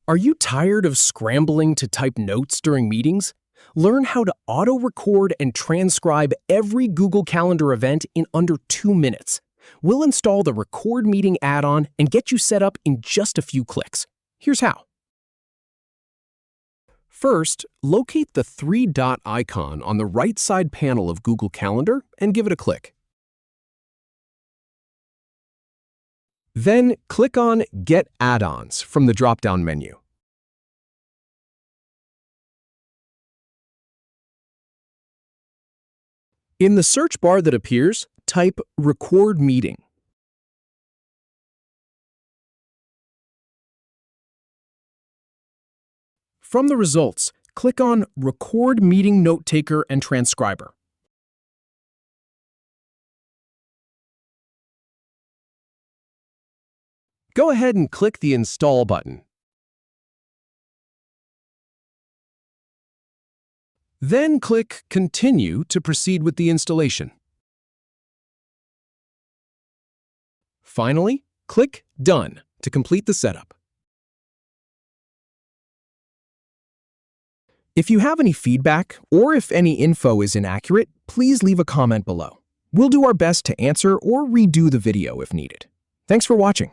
Are you tired of scrambling to type notes during meetings? Learn how to auto-record and transcribe every Google Calendar event in under 2 minutes. We'll install the Record Meeting add-on and get you set up in just a few clicks. Here's how. First, locate the 3-dot icon on the right side panel of Google Calendar and give it a click. Then click on Get Add-ons from the drop-down menu. In the search bar that appears, type Record Meeting. From the results, click on Record Meeting Note Taker and Transcriber. Go ahead and click the Install button. Then click Continue to proceed with the installation. Finally, click Done to complete the setup. If you have any feedback or if any info is inaccurate, please leave a comment below. We'll do our best to answer or redo the video if needed. Thanks for watching.